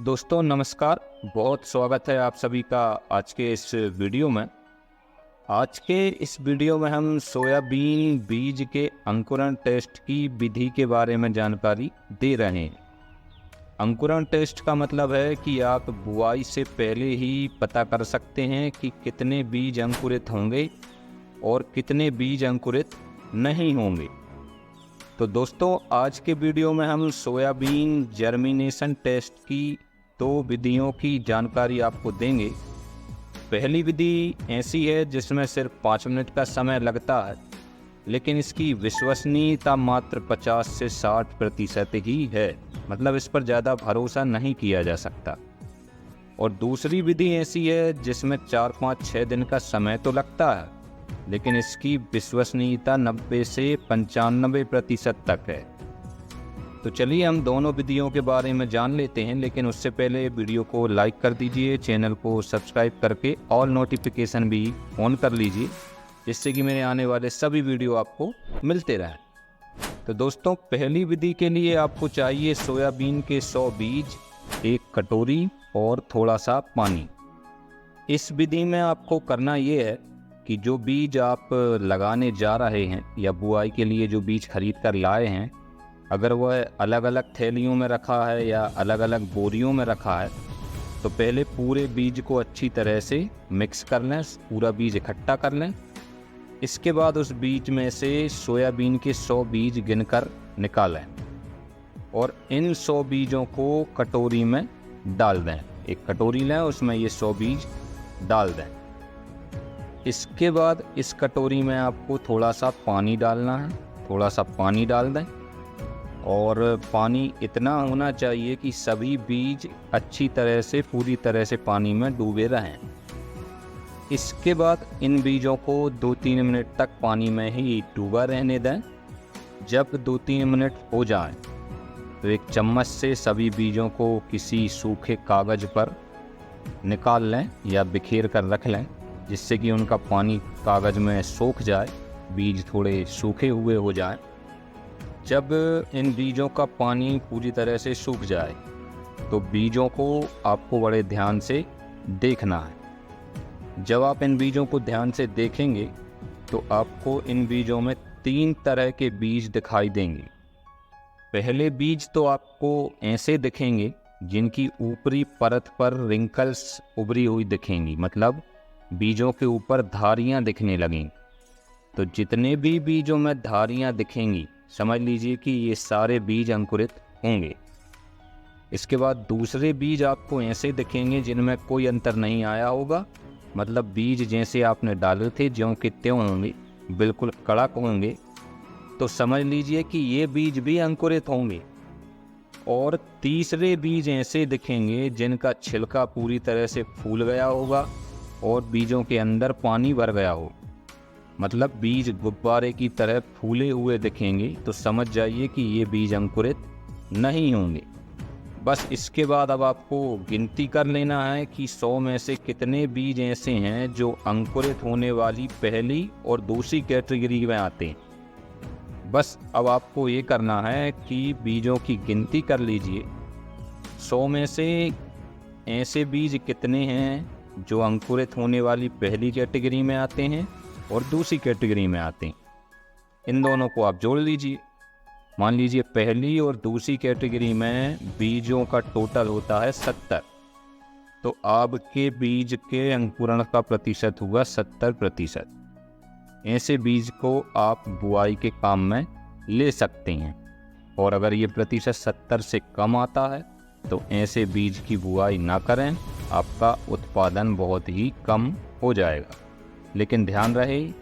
दोस्तों नमस्कार। बहुत स्वागत है आप सभी का आज के इस वीडियो में। आज के इस वीडियो में हम सोयाबीन बीज के अंकुरण टेस्ट की विधि के बारे में जानकारी दे रहे हैं। अंकुरण टेस्ट का मतलब है कि आप बुआई से पहले ही पता कर सकते हैं कि कितने बीज अंकुरित होंगे और कितने बीज अंकुरित नहीं होंगे। तो दोस्तों आज के वीडियो में हम सोयाबीन जर्मिनेशन टेस्ट की 2 विधियों की जानकारी आपको देंगे। पहली विधि ऐसी है जिसमें सिर्फ 5 मिनट का समय लगता है, लेकिन इसकी विश्वसनीयता मात्र 50 से 60% ही है, मतलब इस पर ज़्यादा भरोसा नहीं किया जा सकता। और दूसरी विधि ऐसी है जिसमें 4-5-6 दिन का समय तो लगता है, लेकिन इसकी विश्वसनीयता 90 से 95% तक है। तो चलिए हम दोनों विधियों के बारे में जान लेते हैं, लेकिन उससे पहले वीडियो को लाइक कर दीजिए, चैनल को सब्सक्राइब करके ऑल नोटिफिकेशन भी ऑन कर लीजिए, जिससे कि मेरे आने वाले सभी वीडियो आपको मिलते रहें। तो दोस्तों पहली विधि के लिए आपको चाहिए सोयाबीन के 100 बीज, 1 कटोरी और थोड़ा सा पानी। इस विधि में आपको करना ये है कि जो बीज आप लगाने जा रहे हैं या बुआई के लिए जो बीज खरीद कर लाए हैं, अगर वह अलग अलग थैलियों में रखा है या अलग अलग बोरियों में रखा है, तो पहले पूरे बीज को अच्छी तरह से मिक्स कर लें, पूरा बीज इकट्ठा कर लें। इसके बाद उस बीज में से सोयाबीन के 100 बीज गिनकर निकालें और इन 100 बीजों को कटोरी में डाल दें। एक कटोरी लें, उसमें ये 100 बीज डाल दें। इसके बाद इस कटोरी में आपको थोड़ा सा पानी डालना है, थोड़ा सा पानी डाल दें और पानी इतना होना चाहिए कि सभी बीज अच्छी तरह से पूरी तरह से पानी में डूबे रहें। इसके बाद इन बीजों को 2-3 मिनट तक पानी में ही डूबा रहने दें। जब 2-3 मिनट हो जाएं, तो एक चम्मच से सभी बीजों को किसी सूखे कागज़ पर निकाल लें या बिखेर कर रख लें, जिससे कि उनका पानी कागज़ में सूख जाए, बीज थोड़े सूखे हुए हो जाएं। जब इन बीजों का पानी पूरी तरह से सूख जाए, तो बीजों को आपको बड़े ध्यान से देखना है। जब आप इन बीजों को ध्यान से देखेंगे, तो आपको इन बीजों में 3 तरह के बीज दिखाई देंगे। पहले बीज तो आपको ऐसे दिखेंगे जिनकी ऊपरी परत पर रिंकल्स उभरी हुई दिखेंगी, मतलब बीजों के ऊपर धारियां दिखने लगेंगी। तो जितने भी बीजों में धारियां दिखेंगी, समझ लीजिए कि ये सारे बीज अंकुरित होंगे। इसके बाद दूसरे बीज आपको ऐसे दिखेंगे जिनमें कोई अंतर नहीं आया होगा, मतलब बीज जैसे आपने डाले थे ज्यों के त्यों होंगे, बिल्कुल कड़क होंगे। तो समझ लीजिए कि ये बीज भी अंकुरित होंगे। और तीसरे बीज ऐसे दिखेंगे जिनका छिलका पूरी तरह से फूल गया होगा और बीजों के अंदर पानी भर गया हो, मतलब बीज गुब्बारे की तरह फूले हुए दिखेंगे। तो समझ जाइए कि ये बीज अंकुरित नहीं होंगे। बस इसके बाद अब आपको गिनती कर लेना है कि 100 में से कितने बीज ऐसे हैं जो अंकुरित होने वाली पहली और दूसरी कैटेगरी में आते हैं। बस अब आपको ये करना है कि बीजों की गिनती कर लीजिए। 100 में से ऐसे बीज कितने हैं जो अंकुरित होने वाली पहली कैटेगरी में आते हैं और दूसरी कैटेगरी में आते हैं। इन दोनों को आप जोड़ लीजिए। मान लीजिए पहली और दूसरी कैटेगरी में बीजों का टोटल होता है 70, तो आपके बीज के अंकुरण का प्रतिशत हुआ 70%। ऐसे बीज को आप बुआई के काम में ले सकते हैं। और अगर ये प्रतिशत 70 से कम आता है, तो ऐसे बीज की बुआई ना करें, आपका उत्पादन बहुत ही कम हो जाएगा। लेकिन ध्यान रहे,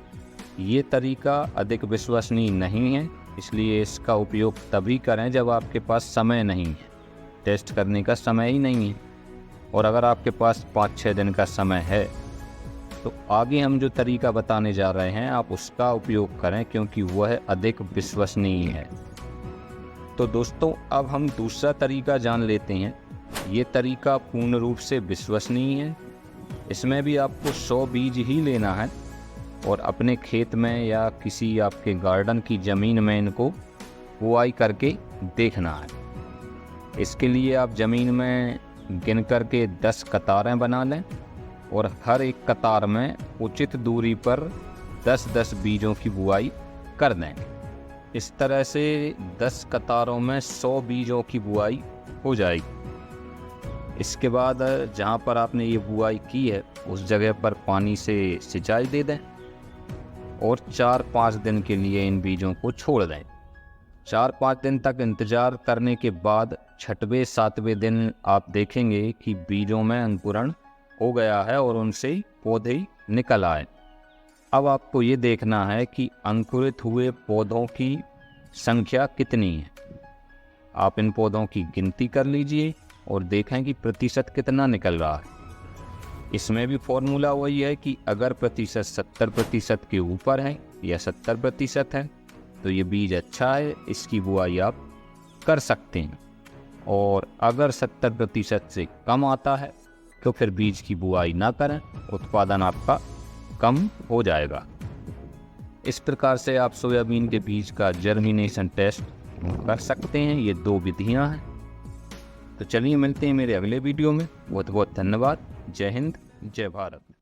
ये तरीका अधिक विश्वसनीय नहीं है, इसलिए इसका उपयोग तभी करें जब आपके पास समय नहीं है, टेस्ट करने का समय ही नहीं है। और अगर आपके पास 5-6 दिन का समय है, तो आगे हम जो तरीका बताने जा रहे हैं आप उसका उपयोग करें, क्योंकि वह अधिक विश्वसनीय है। तो दोस्तों अब हम दूसरा तरीका जान लेते हैं। ये तरीका पूर्ण रूप से विश्वसनीय है। इसमें भी आपको 100 बीज ही लेना है और अपने खेत में या किसी आपके गार्डन की ज़मीन में इनको बुआई करके देखना है। इसके लिए आप ज़मीन में गिन कर के 10 कतारें बना लें और हर एक कतार में उचित दूरी पर 10-10 बीजों की बुआई कर दें। इस तरह से 10 कतारों में 100 बीजों की बुआई हो जाएगी। इसके बाद जहाँ पर आपने ये बुआई की है उस जगह पर पानी से सिंचाई दे दें और 4-5 दिन के लिए इन बीजों को छोड़ दें। 4-5 दिन तक इंतज़ार करने के बाद 6वें-7वें दिन आप देखेंगे कि बीजों में अंकुरण हो गया है और उनसे पौधे निकल आए। अब आपको ये देखना है कि अंकुरित हुए पौधों की संख्या कितनी है। आप इन पौधों की गिनती कर लीजिए और देखें कि प्रतिशत कितना निकल रहा है। इसमें भी फॉर्मूला वही है कि अगर प्रतिशत 70% के ऊपर है या 70% है तो ये बीज अच्छा है, इसकी बुआई आप कर सकते हैं। और अगर 70% से कम आता है तो फिर बीज की बुआई ना करें, उत्पादन आपका कम हो जाएगा। इस प्रकार से आप सोयाबीन के बीज का जर्मिनेशन टेस्ट कर सकते हैं। ये 2 विधियां हैं। तो चलिए मिलते हैं मेरे अगले वीडियो में। बहुत बहुत धन्यवाद। जय हिंद, जय भारत।